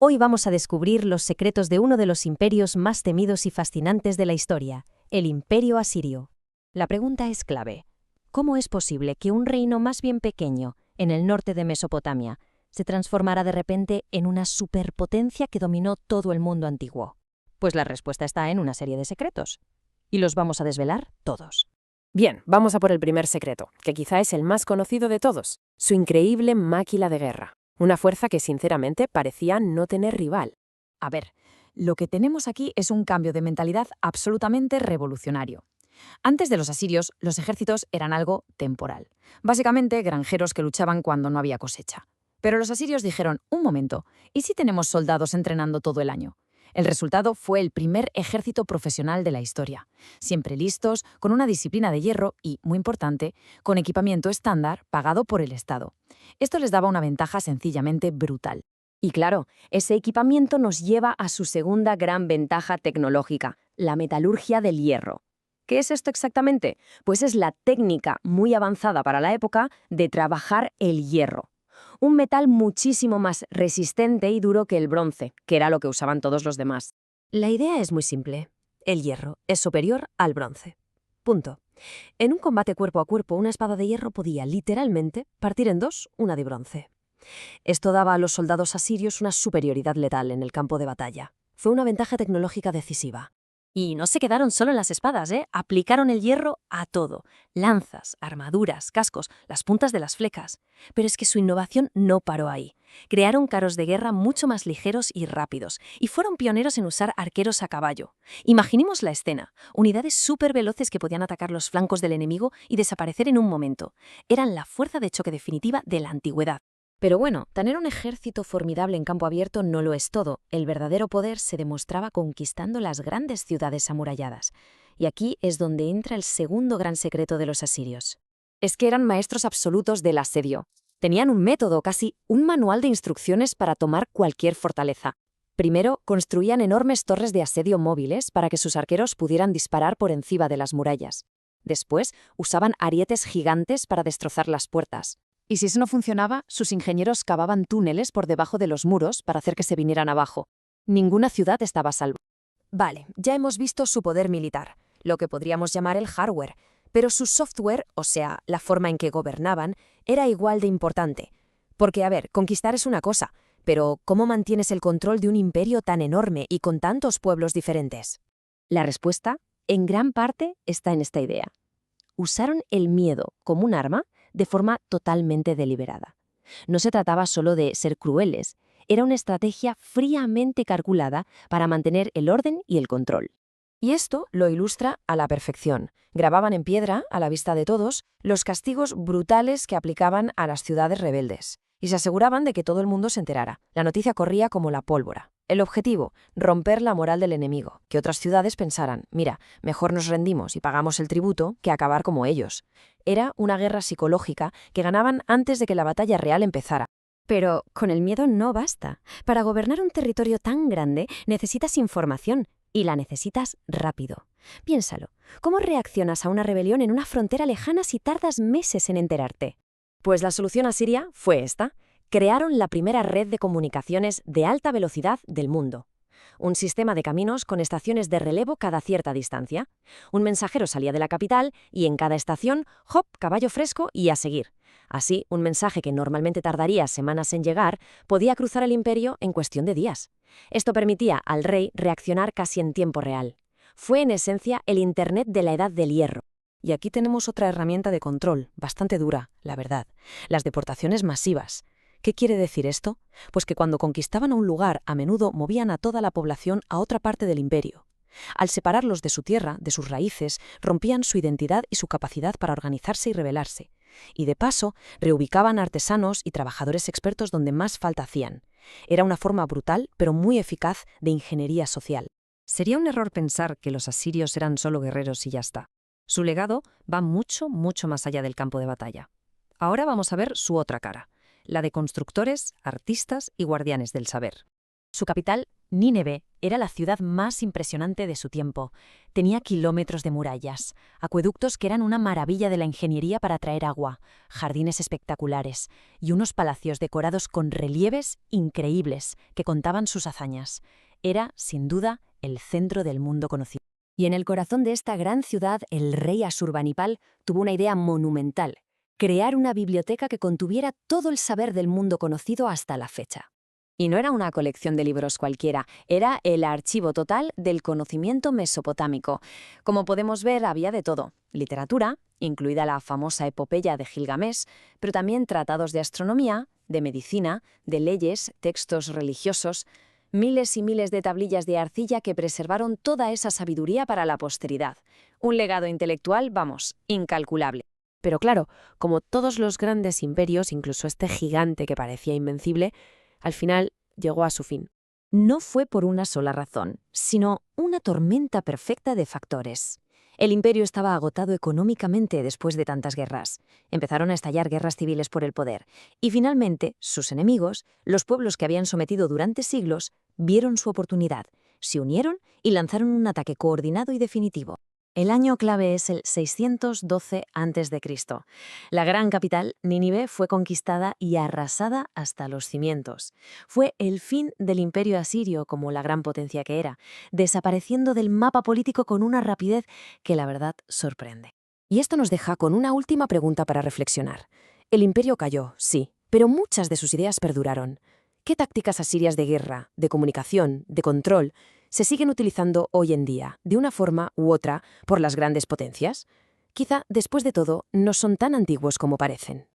Hoy vamos a descubrir los secretos de uno de los imperios más temidos y fascinantes de la historia, el Imperio Asirio. La pregunta es clave. ¿Cómo es posible que un reino más bien pequeño, en el norte de Mesopotamia, se transformara de repente en una superpotencia que dominó todo el mundo antiguo? Pues la respuesta está en una serie de secretos. Y los vamos a desvelar todos. Bien, vamos a por el primer secreto, que quizá es el más conocido de todos, su increíble máquina de guerra. Una fuerza que sinceramente parecía no tener rival. A ver, lo que tenemos aquí es un cambio de mentalidad absolutamente revolucionario. Antes de los asirios, los ejércitos eran algo temporal. Básicamente, granjeros que luchaban cuando no había cosecha. Pero los asirios dijeron, un momento, ¿y si tenemos soldados entrenando todo el año? El resultado fue el primer ejército profesional de la historia. Siempre listos, con una disciplina de hierro y, muy importante, con equipamiento estándar pagado por el Estado. Esto les daba una ventaja sencillamente brutal. Y claro, ese equipamiento nos lleva a su segunda gran ventaja tecnológica, la metalurgia del hierro. ¿Qué es esto exactamente? Pues es la técnica muy avanzada para la época de trabajar el hierro. Un metal muchísimo más resistente y duro que el bronce, que era lo que usaban todos los demás. La idea es muy simple. El hierro es superior al bronce. Punto. En un combate cuerpo a cuerpo, una espada de hierro podía, literalmente, partir en dos una de bronce. Esto daba a los soldados asirios una superioridad letal en el campo de batalla. Fue una ventaja tecnológica decisiva. Y no se quedaron solo en las espadas, Aplicaron el hierro a todo. Lanzas, armaduras, cascos, las puntas de las flecas. Pero es que su innovación no paró ahí. Crearon carros de guerra mucho más ligeros y rápidos, y fueron pioneros en usar arqueros a caballo. Imaginemos la escena. Unidades súper veloces que podían atacar los flancos del enemigo y desaparecer en un momento. Eran la fuerza de choque definitiva de la antigüedad. Pero bueno, tener un ejército formidable en campo abierto no lo es todo. El verdadero poder se demostraba conquistando las grandes ciudades amuralladas. Y aquí es donde entra el segundo gran secreto de los asirios. Es que eran maestros absolutos del asedio. Tenían un método, casi un manual de instrucciones para tomar cualquier fortaleza. Primero, construían enormes torres de asedio móviles para que sus arqueros pudieran disparar por encima de las murallas. Después, usaban arietes gigantes para destrozar las puertas. Y si eso no funcionaba, sus ingenieros cavaban túneles por debajo de los muros para hacer que se vinieran abajo. Ninguna ciudad estaba a salvo. Vale, ya hemos visto su poder militar, lo que podríamos llamar el hardware, pero su software, o sea, la forma en que gobernaban, era igual de importante. Porque, a ver, conquistar es una cosa, pero ¿cómo mantienes el control de un imperio tan enorme y con tantos pueblos diferentes? La respuesta, en gran parte, está en esta idea. Usaron el miedo como un arma de forma totalmente deliberada. No se trataba solo de ser crueles, era una estrategia fríamente calculada para mantener el orden y el control. Y esto lo ilustra a la perfección. Grababan en piedra, a la vista de todos, los castigos brutales que aplicaban a las ciudades rebeldes, y se aseguraban de que todo el mundo se enterara. La noticia corría como la pólvora. El objetivo, romper la moral del enemigo, que otras ciudades pensaran, mira, mejor nos rendimos y pagamos el tributo que acabar como ellos. Era una guerra psicológica que ganaban antes de que la batalla real empezara. Pero con el miedo no basta. Para gobernar un territorio tan grande necesitas información, y la necesitas rápido. Piénsalo, ¿cómo reaccionas a una rebelión en una frontera lejana si tardas meses en enterarte? Pues la solución asiria fue esta. Crearon la primera red de comunicaciones de alta velocidad del mundo. Un sistema de caminos con estaciones de relevo cada cierta distancia. Un mensajero salía de la capital y en cada estación, ¡hop!, caballo fresco y a seguir. Así, un mensaje que normalmente tardaría semanas en llegar podía cruzar el imperio en cuestión de días. Esto permitía al rey reaccionar casi en tiempo real. Fue, en esencia, el Internet de la Edad del Hierro. Y aquí tenemos otra herramienta de control, bastante dura, la verdad: las deportaciones masivas. ¿Qué quiere decir esto? Pues que cuando conquistaban a un lugar, a menudo movían a toda la población a otra parte del imperio. Al separarlos de su tierra, de sus raíces, rompían su identidad y su capacidad para organizarse y rebelarse. Y de paso, reubicaban artesanos y trabajadores expertos donde más falta hacían. Era una forma brutal, pero muy eficaz, de ingeniería social. Sería un error pensar que los asirios eran solo guerreros y ya está. Su legado va mucho, mucho más allá del campo de batalla. Ahora vamos a ver su otra cara, la de constructores, artistas y guardianes del saber. Su capital, Nínive, era la ciudad más impresionante de su tiempo. Tenía kilómetros de murallas, acueductos que eran una maravilla de la ingeniería para traer agua, jardines espectaculares y unos palacios decorados con relieves increíbles que contaban sus hazañas. Era, sin duda, el centro del mundo conocido. Y en el corazón de esta gran ciudad, el rey Asurbanipal tuvo una idea monumental: crear una biblioteca que contuviera todo el saber del mundo conocido hasta la fecha. Y no era una colección de libros cualquiera, era el archivo total del conocimiento mesopotámico. Como podemos ver, había de todo: literatura, incluida la famosa epopeya de Gilgamesh, pero también tratados de astronomía, de medicina, de leyes, textos religiosos, miles y miles de tablillas de arcilla que preservaron toda esa sabiduría para la posteridad. Un legado intelectual, vamos, incalculable. Pero claro, como todos los grandes imperios, incluso este gigante que parecía invencible, al final llegó a su fin. No fue por una sola razón, sino una tormenta perfecta de factores. El imperio estaba agotado económicamente después de tantas guerras. Empezaron a estallar guerras civiles por el poder. Y finalmente, sus enemigos, los pueblos que habían sometido durante siglos, vieron su oportunidad, se unieron y lanzaron un ataque coordinado y definitivo. El año clave es el 612 a.C. La gran capital, Nínive, fue conquistada y arrasada hasta los cimientos. Fue el fin del imperio asirio como la gran potencia que era, desapareciendo del mapa político con una rapidez que la verdad sorprende. Y esto nos deja con una última pregunta para reflexionar. El imperio cayó, sí, pero muchas de sus ideas perduraron. ¿Qué tácticas asirias de guerra, de comunicación, de control se siguen utilizando hoy en día, de una forma u otra, por las grandes potencias? Quizá, después de todo, no son tan antiguos como parecen.